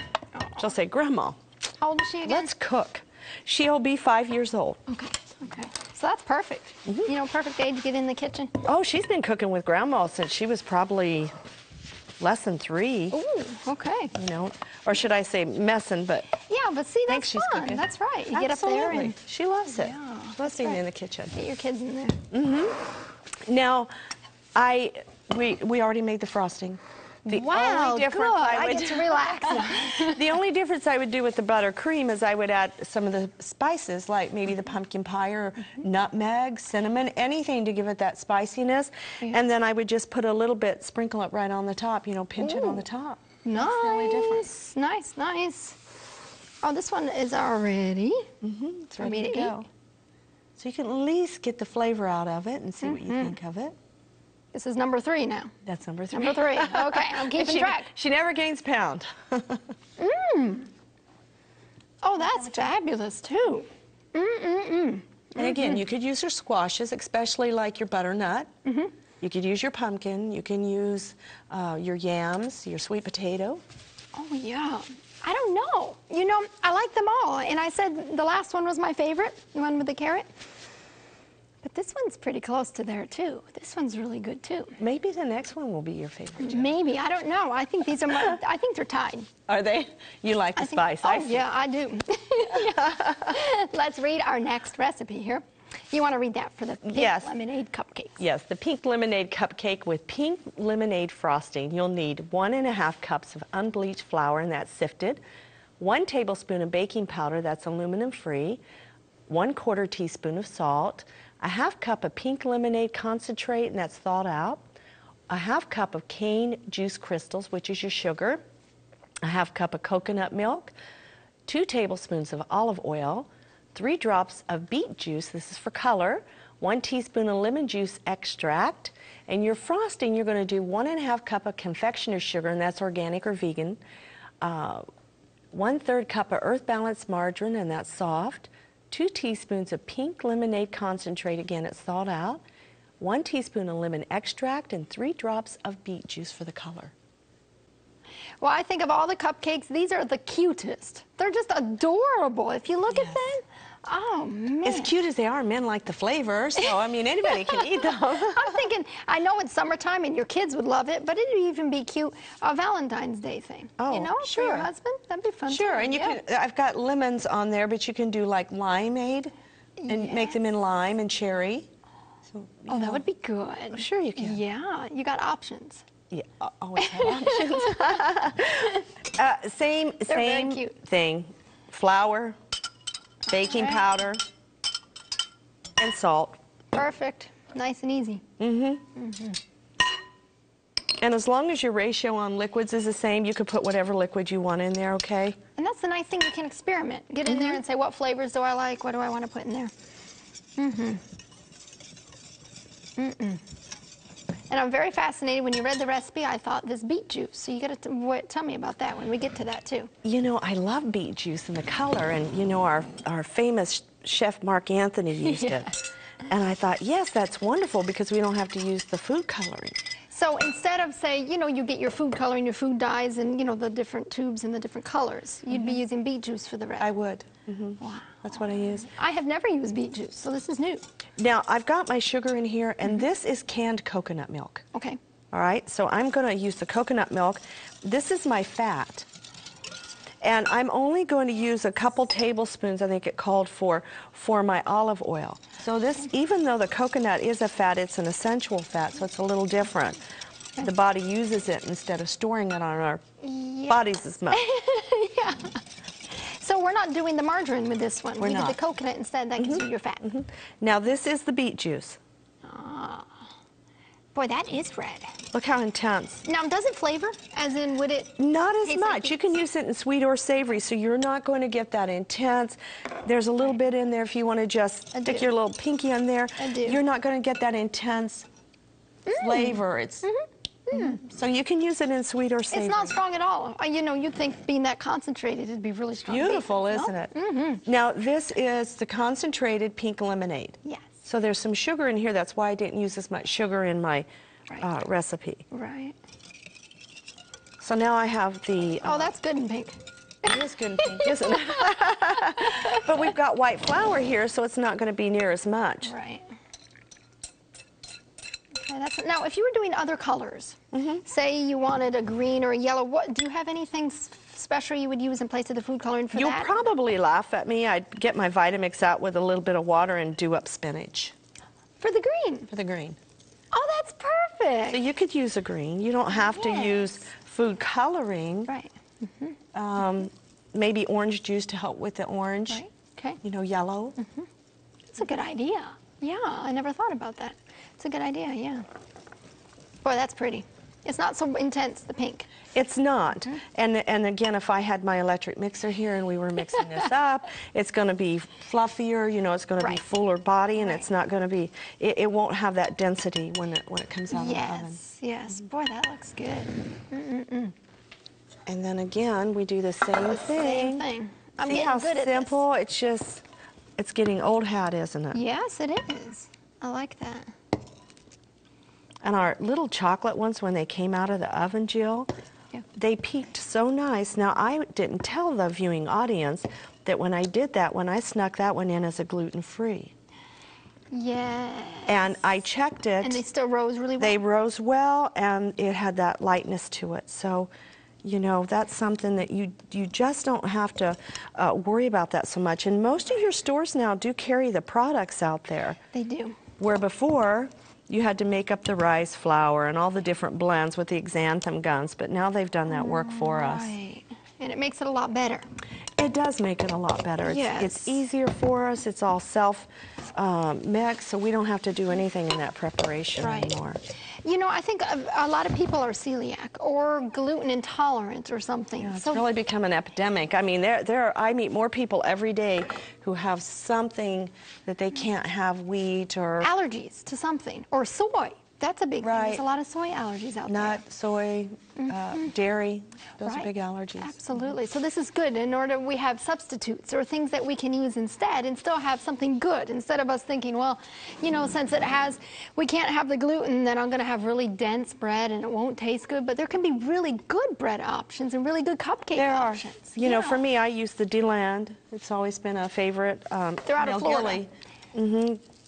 She'll say, Grandma, How old is she again? let's cook. She'll be 5 years old. Okay. Okay. So that's perfect. You know, perfect age to get in the kitchen. Oh, she's been cooking with Grandma since she was probably less than 3. Ooh, okay. You know, or should I say messing, but Yeah, but see, I think that's she's fun. cooking. That's right. You get up there Absolutely. and She loves it. Yeah, She loves being in the kitchen. get your kids in there. Now, we already made the frosting. The Wow, only good. difference I get to relax now. The only difference I would do with the buttercream is I would add some of the spices, like maybe the pumpkin pie or nutmeg, cinnamon, anything to give it that spiciness. Yeah. And then I would just put a little bit, sprinkle it right on the top, you know, pinch it on the top. Nice. That's the only difference. Nice, nice. Oh, this one is already. It's For me ready to to go. So you can at least get the flavor out of it and see what you think of it. This is number 3 now. That's number 3. Number 3. Okay, I'm keeping track. She never gains pound. Oh, that's fabulous too. And again, you could use your squashes, especially like your butternut. You could use your pumpkin. You can use your yams, your sweet potato. Oh, yeah. I don't know. You know, I like them all. And I said the last one was my favorite, the one with the carrot. But this one's pretty close to there, too. This one's really good, too. Maybe the next one will be your favorite, Jen. Maybe. I don't know. I think these are my, I think they're tied. Are they? You like the spice. Oh, yeah, I do. Let's read our next recipe here. You want to read that for the pink lemonade cupcakes? Yes, the pink lemonade cupcake with pink lemonade frosting. You'll need 1½ cups of unbleached flour, and that's sifted, 1 tablespoon of baking powder, that's aluminum-free, 1/4 teaspoon of salt, 1/2 cup of pink lemonade concentrate, and that's thawed out, 1/2 cup of cane juice crystals, which is your sugar, 1/2 cup of coconut milk, 2 tablespoons of olive oil, 3 drops of beet juice, this is for color, 1 teaspoon of lemon juice extract, and your frosting, you're going to do 1½ cup of confectioner's sugar, and that's organic or vegan, 1/3 cup of earth balanced margarine, and that's soft, 2 teaspoons of pink lemonade concentrate, again it's thawed out, 1 teaspoon of lemon extract, and 3 drops of beet juice for the color. Well, I think of all the cupcakes, these are the cutest. They're just adorable. If you look at them, oh, man. As cute as they are, men like the flavor, so, I mean, anybody can eat them. I'm thinking, I know it's summertime and your kids would love it, but it'd even be cute, a Valentine's Day thing. Oh, you know, sure. For your husband, that'd be fun. Sure, too. and you can, I've got lemons on there, but you can do like limeade and make them in lime and cherry. So, oh, that would be good. Sure you can. Yeah, you got options. Yeah, always have options. Same very cute. thing. Flour, baking powder, and salt. Perfect. Nice and easy. And as long as your ratio on liquids is the same, you can put whatever liquid you want in there, okay? And that's the nice thing, you can experiment. Get in there and say, what flavors do I like? What do I want to put in there? And I'm very fascinated. When you read the recipe, I thought this beet juice. So you got to tell me about that when we get to that too. You know, I love beet juice and the color, and you know, our famous chef Mark Anthony used it. And I thought, yes, that's wonderful because we don't have to use the food coloring. So instead of, say, you know, you get your food coloring, your food dyes, and, you know, the different tubes and the different colors, you'd be using beet juice for the rest. I would. Wow. That's what I use. I have never used beet juice, so this is new. Now, I've got my sugar in here, and this is canned coconut milk. Okay. All right, so I'm going to use the coconut milk. This is my fat. And I'm only going to use a couple tablespoons, I think it called for my olive oil. So this, even though the coconut is a fat, it's an essential fat, so it's a little different. The body uses it instead of storing it on our bodies as much. Yeah. So we're not doing the margarine with this one. We not. did the coconut instead. That gives you your fat. Now this is the beet juice. Oh. Boy, that is red. Look how intense. Now, does it flavor? As in, would it? Not as taste much. like You can use it in sweet or savory, so you're not going to get that intense. There's a little bit in there if you want to just stick your little pinky in there. I do. You're not going to get that intense flavor. It's so you can use it in sweet or savory. It's not strong at all. You know, you'd think being that concentrated, it'd be really strong. Beautiful, isn't it? Now, this is the concentrated pink lemonade. Yes. So there's some sugar in here. That's why I didn't use as much sugar in my recipe. Right. So now I have the... Oh, that's good and pink. It is good and pink, isn't it? But we've got white flour here, so it's not going to be near as much. Right. Okay, now, if you were doing other colors, say you wanted a green or a yellow, do you have anything special you would use in place of the food coloring for that? You'll probably laugh at me. I'd get my Vitamix out with a little bit of water and do up spinach. For the green? For the green. Oh, that's perfect. So you could use a green. You don't have to use food coloring. Right. Maybe orange juice to help with the orange. Right. Okay. You know, yellow. That's a good idea. Yeah, I never thought about that. It's a good idea, yeah. Boy, that's pretty. It's not so intense, the pink. It's not. And again, if I had my electric mixer here and we were mixing this up, it's going to be fluffier, you know, it's going to be fuller body, and it's not going to be, it won't have that density when it comes out of the oven. Yes, yes. Boy, that looks good. And then again, we do the same thing. Same thing. I'm See getting how good at simple? It's just, it's getting old hat, isn't it? Yes, it is. I like that. And our little chocolate ones, when they came out of the oven, Jill, Yeah. they peaked so nice. Now, I didn't tell the viewing audience that when I did that, when I snuck that one in as a gluten-free. Yes. And I checked it. And they still rose really well? They rose well, and it had that lightness to it. So, you know, that's something that you just don't have to worry about that so much. And most of your stores now do carry the products out there. They do. Where before, you had to make up the rice flour and all the different blends with the xanthan guns, but now they've done that work for us. Right. And it makes it a lot better. It does make it a lot better. Yes. It's easier for us. It's all self-mixed, so we don't have to do anything in that preparation anymore. You know, I think a lot of people are celiac or gluten intolerant or something. Yeah, it's really become an epidemic. I mean, I meet more people every day who have something that they can't have, wheat or allergies to something, or soy. That's a big thing. There's a lot of soy allergies out there. Nut, soy, dairy, those are big allergies. Absolutely. So this is good. In order, we have substitutes or things that we can use instead and still have something good, instead of us thinking, well, you know, since we can't have the gluten, then I'm going to have really dense bread and it won't taste good. But there can be really good bread options and really good cupcake options. You know, for me, I use the DeLand. It's always been a favorite. They're out of Florida.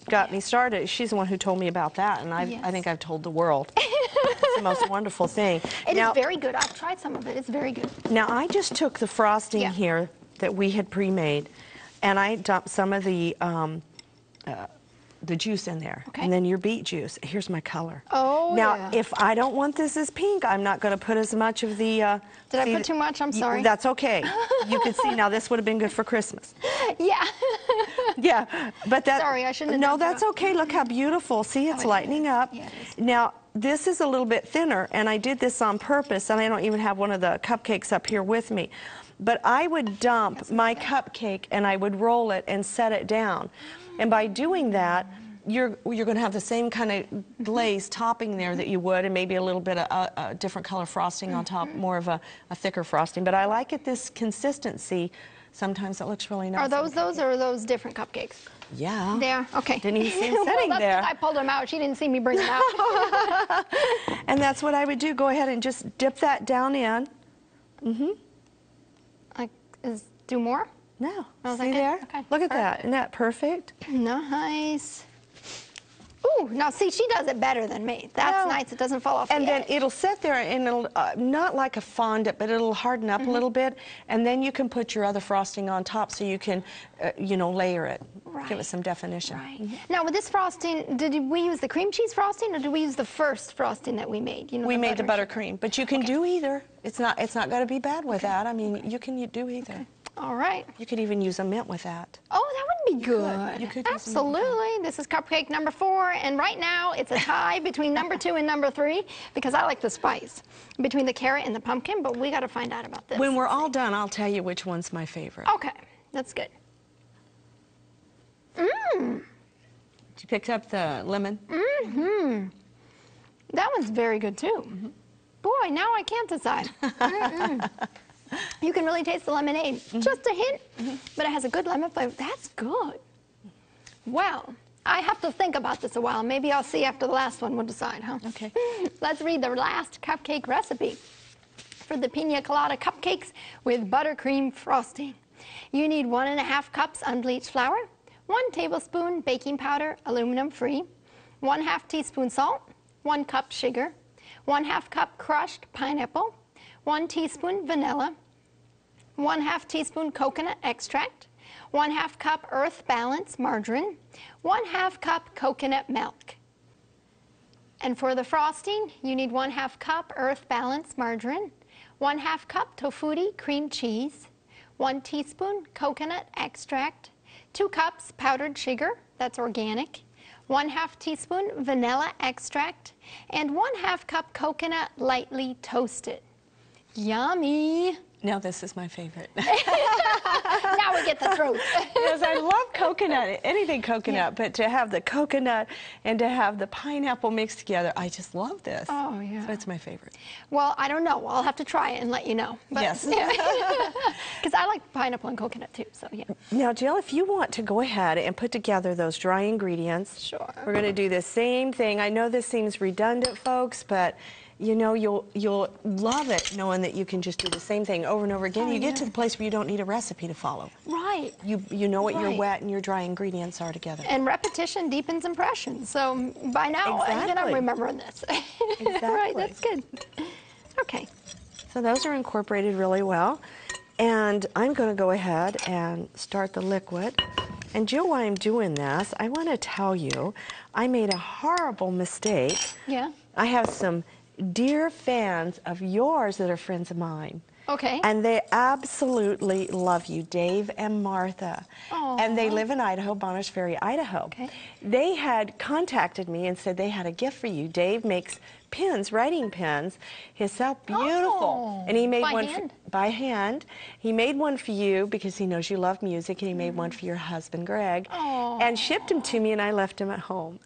Got me started. She's the one who told me about that, and I think I've told the world. It's the most wonderful thing. It is very good. I've tried some of it. It's very good. Now, I just took the frosting here that we had pre-made, and I dumped some of the juice in there, and then your beet juice. Here's my color. Oh, now, if I don't want this as pink, I'm not going to put as much of the... Did I put too much? I'm sorry. That's okay. You could see, now this would have been good for Christmas. Yeah. Yeah, but that... Sorry, I shouldn't have No, done that's that. okay. Look how beautiful. See, it's lightening up. Yeah, it is. Now, this is a little bit thinner, and I did this on purpose, and I don't even have one of the cupcakes up here with me. But I would dump my cupcake, and I would roll it and set it down. And by doing that, you're going to have the same kind of glaze topping there that you would, and maybe a little bit of a different color frosting on top, more of a thicker frosting. But I like it this consistency. Sometimes it looks really nice. Are those or are those different cupcakes? Yeah. They are? Okay. Didn't even see them sitting there. I pulled them out. She didn't see me bring them out. And that's what I would do. Go ahead and just dip that down in. Do more? No. Oh, see there? Okay. Look at that. Isn't that perfect? Nice. Ooh, now see, she does it better than me. That's nice. It doesn't fall off And the then edge. it'll sit there, and it'll, not like a fondant, but it'll harden up a little bit, and then you can put your other frosting on top so you can, you know, layer it. Give it some definition. Right. Now, with this frosting, did we use the cream cheese frosting, or did we use the first frosting that we made? You know, we made the buttercream, but you can do either. It's not going to be bad with that. I mean, you can do either. All right. You could even use a mint with that. Oh, that would be good. You could Absolutely. This is cupcake number 4, and right now it's a tie between number 2 and number 3 because I like the spice between the carrot and the pumpkin, but we got to find out about this. When we're all done, I'll tell you which one's my favorite. Okay, that's good. Mmm. Did you pick up the lemon? Mm-hmm. That one's very good too. Boy, now I can't decide. You can really taste the lemonade. Just a hint, but it has a good lemon flavor. That's good. Well, I have to think about this a while. Maybe I'll see after the last one. We'll decide, huh? Okay. Let's read the last cupcake recipe for the Pina Colada Cupcakes with buttercream frosting. You need 1½ cups unbleached flour, 1 tablespoon baking powder, aluminum-free, 1/2 teaspoon salt, 1 cup sugar, 1/2 cup crushed pineapple, 1 teaspoon vanilla, 1/2 teaspoon coconut extract, 1/2 cup Earth Balance margarine, 1/2 cup coconut milk. And for the frosting, you need 1/2 cup Earth Balance margarine, 1/2 cup Tofutti cream cheese, 1 teaspoon coconut extract, 2 cups powdered sugar, that's organic, 1/2 teaspoon vanilla extract, and 1/2 cup coconut lightly toasted. Yummy! Now this is my favorite. Now we get the truth. Yes, I love coconut, anything coconut, Yeah. but to have the coconut and to have the pineapple mixed together, I just love this. Oh, yeah. So it's my favorite. Well, I don't know. I'll have to try it and let you know. But, Yes. because I like pineapple and coconut too, so yeah. Now, Jill, if you want to go ahead and put together those dry ingredients, Sure. we're going to do the same thing. I know this seems redundant, folks, but you know, you'll love it knowing that you can just do the same thing over and over again. Oh, you get yeah. to the place where you don't need a recipe to follow. Right. You know what your Right. wet and your dry ingredients are together. And repetition deepens impression. So by now, I'm Exactly. remembering this. Exactly. Right, that's good. Okay. So those are incorporated really well. And I'm going to go ahead and start the liquid. And Jill, while I'm doing this, I want to tell you, I made a horrible mistake. Yeah. I have some dear fans of yours that are friends of mine. Okay. And they absolutely love you, Dave and Martha. Aw. And they live in Idaho, Bonners Ferry, Idaho. Okay. They had contacted me and said they had a gift for you. Dave makes pins, writing pins, himself, beautiful. Oh, And he made by one hand? by hand. He made one for you because he knows you love music, and he made one for your husband, Greg, Aw. and shipped them to me, and I left them at home.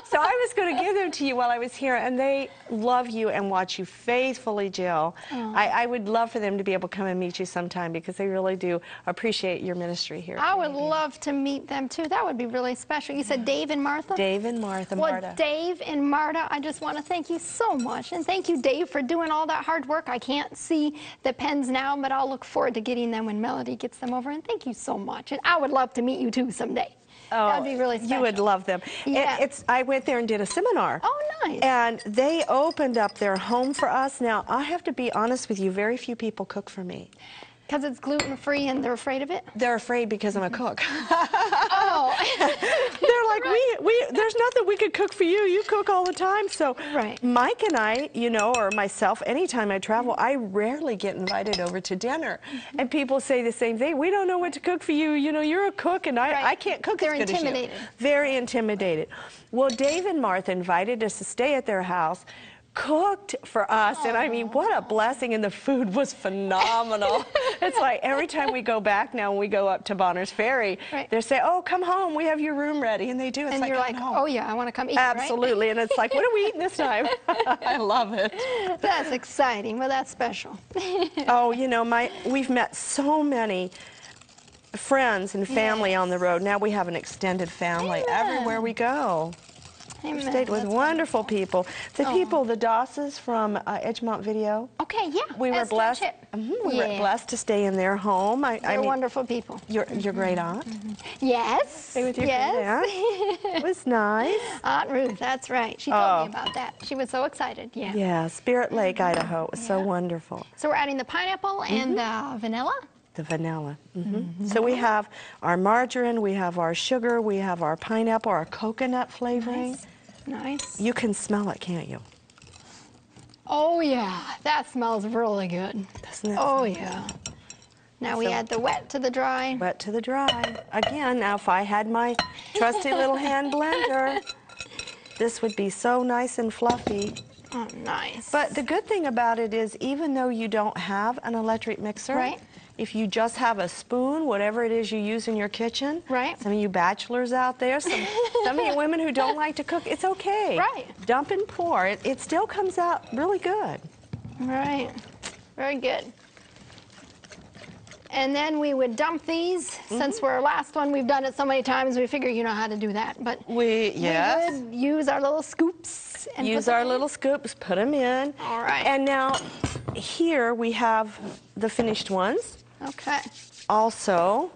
So I was going to give them to you while I was here, and they love you and watch you faithfully, Jill. I would love for them to be able to come and meet you sometime because they really do appreciate your ministry here. I would love to meet them too. That would be really special. You said Dave and Martha? Dave and Martha. Well, Marta. Dave and Marta, I just want to thank you so much. And thank you, Dave, for doing all that hard work. I can't see the pens now, but I'll look forward to getting them when Melody gets them over. And thank you so much. And I would love to meet you too someday. That would be really special. You would love them. Yeah. I went there and did a seminar. Oh, nice. And they opened up their home for us. Now, I have to be honest with you, very few people cook for me. Because it's gluten-free and they're afraid of it? They're afraid because I'm a cook. Oh. They're like, there's nothing we could cook for you. You cook all the time. So Right. Mike and I, you know, or myself, anytime I travel, I rarely get invited over to dinner. And people say the same thing. We don't know what to cook for you. You know, you're a cook, and I can't cook They're as good as you. intimidated. Very intimidated. Well, Dave and Martha invited us to stay at their house, cooked for us, and I mean, what a blessing, and the food was phenomenal. It's like every time we go back now, when we go up to Bonners Ferry, Right. they say, oh, come home, we have your room ready, and they do. It's And like, you're come like, home. oh, yeah, I want to come eat, Absolutely, and it's like, what are we eating this time? I love it. right? That's exciting. Well, that's special. Oh, you know, we've met so many friends and family on the road. Now we have an extended family everywhere we go. Amen. We've stayed with That's wonderful people. The people, the Dosses from Edgemont Video. Okay, yeah. We were Esther blessed. Chip. We were blessed to stay in their home. I They're mean, wonderful people. your great aunt. Yes. Stay with your yes. great aunt. It was nice. Aunt Ruth, that's right. She told me about that. She was so excited. Yeah. Yeah, Spirit Lake, Idaho. It was so wonderful. So we're adding the pineapple and the vanilla. The vanilla. So we have our margarine, we have our sugar, we have our pineapple, our coconut flavoring. Nice. You can smell it, can't you? Oh, yeah. That smells really good. Doesn't it? Oh, yeah. Now we So- add the wet to the dry. Wet to the dry. Again, now if I had my trusty little hand blender, this would be so nice and fluffy. Oh, nice. But the good thing about it is, even though you don't have an electric mixer, Right. if you just have a spoon, whatever it is you use in your kitchen, Right. some of you bachelors out there, some of you women who don't like to cook, it's okay. Right. Dump and pour. It still comes out really good. Right. Very good. And then we would dump these. Since we're our last one, we've done it so many times, we figure you know how to do that. But we would use our little scoops and Use put them our in. little scoops, put them in. All right. And now here we have the finished ones. Okay. Also,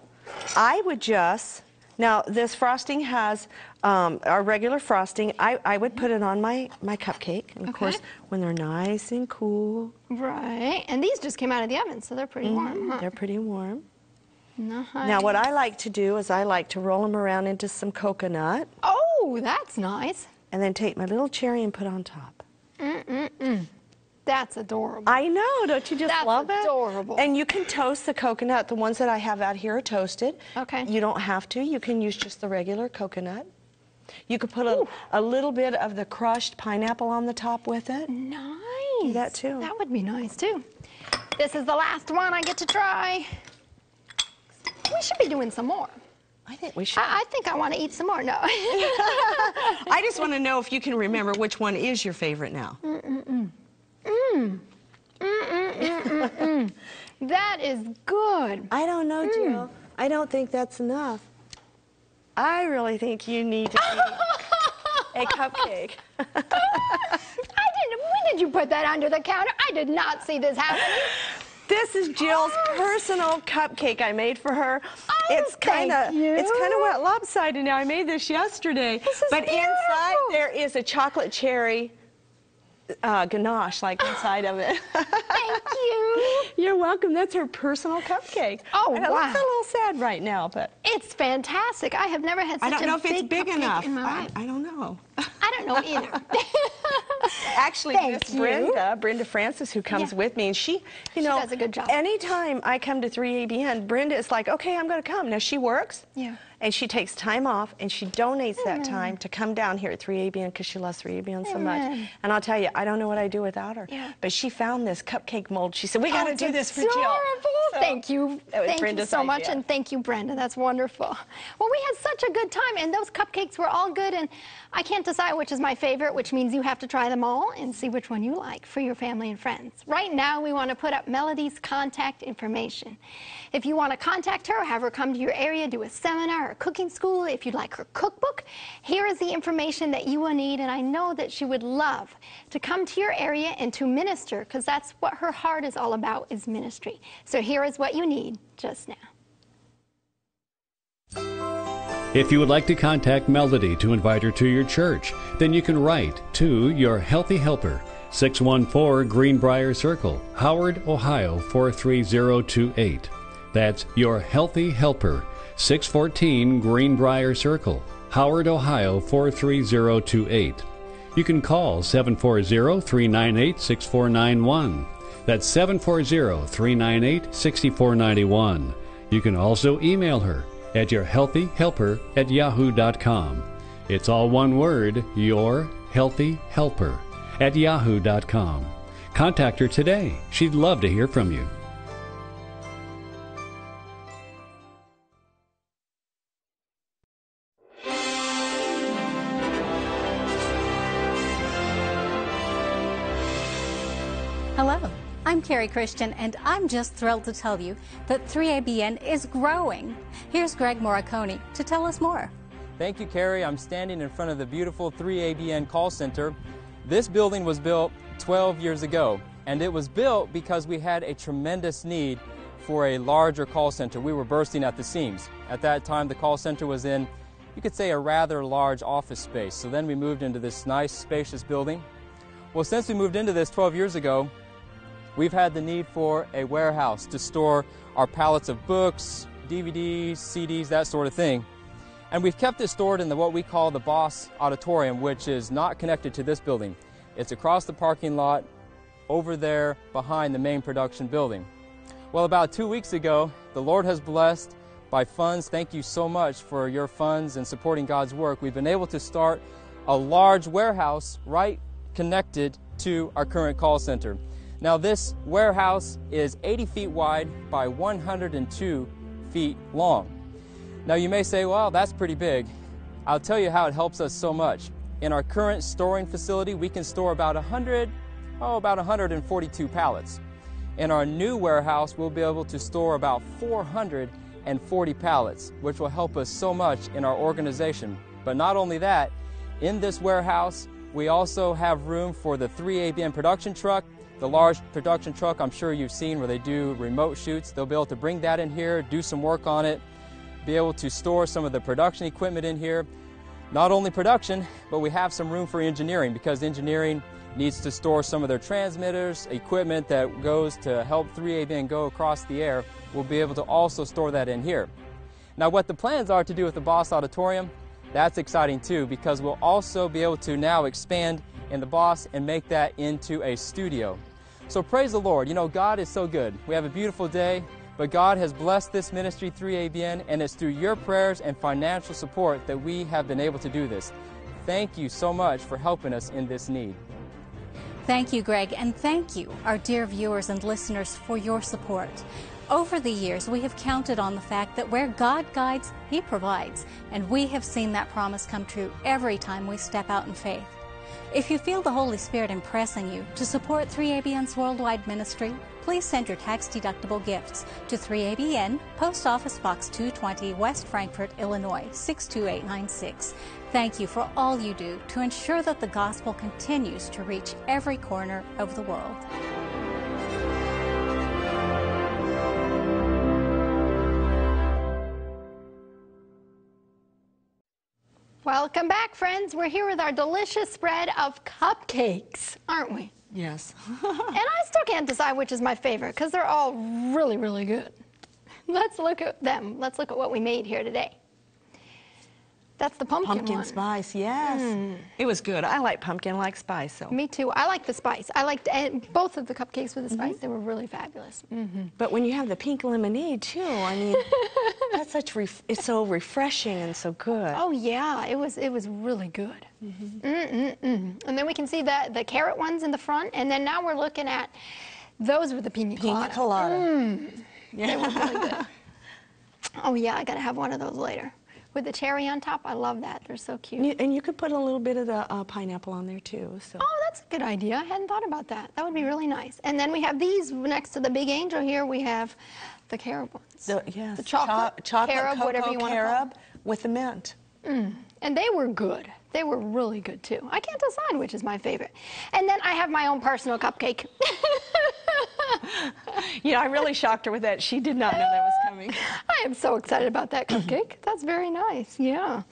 I would just, now this frosting has our regular frosting. I would put it on my cupcake. And of course, when they're nice and cool. Right. And these just came out of the oven, so they're pretty warm, huh? They're pretty warm. Nice. Now what I like to do is I like to roll them around into some coconut Oh, that's nice. and then take my little cherry and put on top. That's adorable. I know, don't you just That's love it? adorable. And you can toast the coconut. The ones that I have out here are toasted. Okay. You don't have to. You can use just the regular coconut. You could put a little bit of the crushed pineapple on the top with it. Nice. Do that too. That would be nice too. This is the last one I get to try. We should be doing some more. I think we should. I think I want to eat some more. No. I just want to know if you can remember which one is your favorite now. That is good. I don't know, Jill. I don't think that's enough. I really think you need to eat a cupcake. When did you put that under the counter? I did not see this happening. This is Jill's personal cupcake I made for her. Oh, it's kind of wet lopsided now. I made this yesterday. But inside there is a chocolate cherry ganache like inside of it. Thank you. You're welcome. That's her personal cupcake. Oh, and it looks a little sad right now, but it's fantastic. I have never had such a big I don't know if it's big enough. In my life. I don't know. I don't know either. Actually, Miss Brenda Francis, who comes with me, and she does a good job. Anytime I come to 3ABN, Brenda is like, okay, I'm going to come. Now, she works, and she takes time off, and she donates that time to come down here at 3ABN because she loves 3ABN so much. And I'll tell you, I don't know what I'd do without her. But she found this cupcake mold. She said, we got to do this for Jill. So, thank you. Thank you so much, and thank you, Brenda. That's wonderful. Well, we had such a good time, and those cupcakes were all good, and I can't decide which is my favorite, which means you have to try them all and see which one you like for your family and friends. Right now, we want to put up Melody's contact information. If you want to contact her, have her come to your area, do a seminar or cooking school, if you'd like her cookbook, here is the information that you will need, and I know that she would love to come to your area and to minister, because that's what her heart is all about, is ministry. So here is what you need just now. If you would like to contact Melody to invite her to your church, then you can write to Your Healthy Helper, 614 Greenbrier Circle, Howard, Ohio 43028. That's Your Healthy Helper, 614 Greenbrier Circle, Howard, Ohio 43028. You can call 740-398-6491. That's 740-398-6491. You can also email her at yourhealthyhelper@yahoo.com. It's all one word, yourhealthyhelper@yahoo.com. Contact her today. She'd love to hear from you. Hello, I'm Carrie Christian, and I'm just thrilled to tell you that 3ABN is growing. Here's Greg Morricone to tell us more. Thank you, Carrie. I'm standing in front of the beautiful 3ABN call center. This building was built 12 years ago, and it was built because we had a tremendous need for a larger call center. We were bursting at the seams. At that time, the call center was in, you could say, a rather large office space. So then we moved into this nice, spacious building. Well, since we moved into this 12 years ago, we've had the need for a warehouse to store our pallets of books, DVDs, CDs, that sort of thing. And we've kept it stored in what we call the Boss Auditorium, which is not connected to this building. It's across the parking lot, over there behind the main production building. Well, about 2 weeks ago, the Lord has blessed by funds. Thank you so much for your funds and supporting God's work. We've been able to start a large warehouse right connected to our current call center. Now, this warehouse is 80 feet wide by 102 feet long. Now, you may say, well, that's pretty big. I'll tell you how it helps us so much. In our current storing facility, we can store about 142 pallets. In our new warehouse, we'll be able to store about 440 pallets, which will help us so much in our organization. But not only that, in this warehouse, we also have room for the 3ABN production truck, the large production truck I'm sure you've seen where they do remote shoots. They'll be able to bring that in here, do some work on it, be able to store some of the production equipment in here. Not only production, but we have some room for engineering, because engineering needs to store some of their transmitters, equipment that goes to help 3ABN go across the air. We'll be able to also store that in here. Now, what the plans are to do with the Boss Auditorium, that's exciting too, because we'll also be able to now expand in the Boss and make that into a studio. So praise the Lord. You know, God is so good. We have a beautiful day, but God has blessed this ministry, 3ABN, and it's through your prayers and financial support that we have been able to do this. Thank you so much for helping us in this need. Thank you, Greg, and thank you, our dear viewers and listeners, for your support. Over the years, we have counted on the fact that where God guides, He provides, and we have seen that promise come true every time we step out in faith. If you feel the Holy Spirit impressing you to support 3ABN's worldwide ministry, please send your tax-deductible gifts to 3ABN, Post Office Box 220, West Frankfort, Illinois, 62896. Thank you for all you do to ensure that the gospel continues to reach every corner of the world. Welcome back, friends. We're here with our delicious spread of cupcakes, aren't we? Yes. And I still can't decide which is my favorite because they're all really, really good. Let's look at them. Let's look at what we made here today. That's the pumpkin one. Spice, yes. It was good. I like pumpkin, I like spice. So. Me too. I like the spice. I liked both of the cupcakes with the spice. They were really fabulous. But when you have the pink lemonade too, I mean, that's it's so refreshing and so good. Oh yeah, it was really good. And then we can see the carrot ones in the front, and then now we're looking at those with the pina colada. Pina colada. Yeah. They were really good. Oh yeah, I gotta have one of those later. With the cherry on top, I love that. They're so cute. And you could put a little bit of the pineapple on there too. So. Oh, that's a good idea. I hadn't thought about that. That would be really nice. And then we have these next to the big angel here. We have the carob ones. Yes. The chocolate carob, whatever you want to call it. With the mint. And they were good. They were really good too. I can't decide which is my favorite. And then I have my own personal cupcake. I really shocked her with that. She did not know that was coming. I am so excited about that cupcake. That's very nice. Yeah.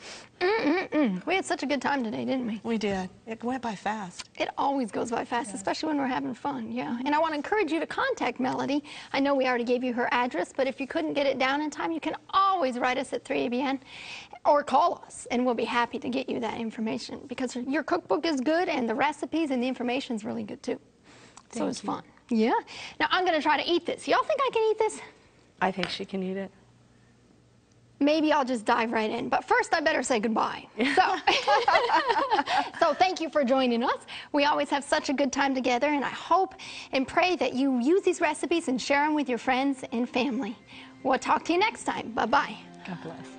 We had such a good time today, didn't we? We did. It went by fast. It always goes by fast, especially when we're having fun. Yeah. And I want to encourage you to contact Melody. I know we already gave you her address, but if you couldn't get it down in time, you can always write us at 3ABN or call us, and we'll be happy to get you that information because your cookbook is good and the recipes and the information is really good too. So it's fun. Yeah. Now I'm going to try to eat this. Y'all think I can eat this? I think she can eat it. Maybe I'll just dive right in. But first, I better say goodbye. So thank you for joining us. We always have such a good time together, and I hope and pray that you use these recipes and share them with your friends and family. We'll talk to you next time. Bye-bye. God bless.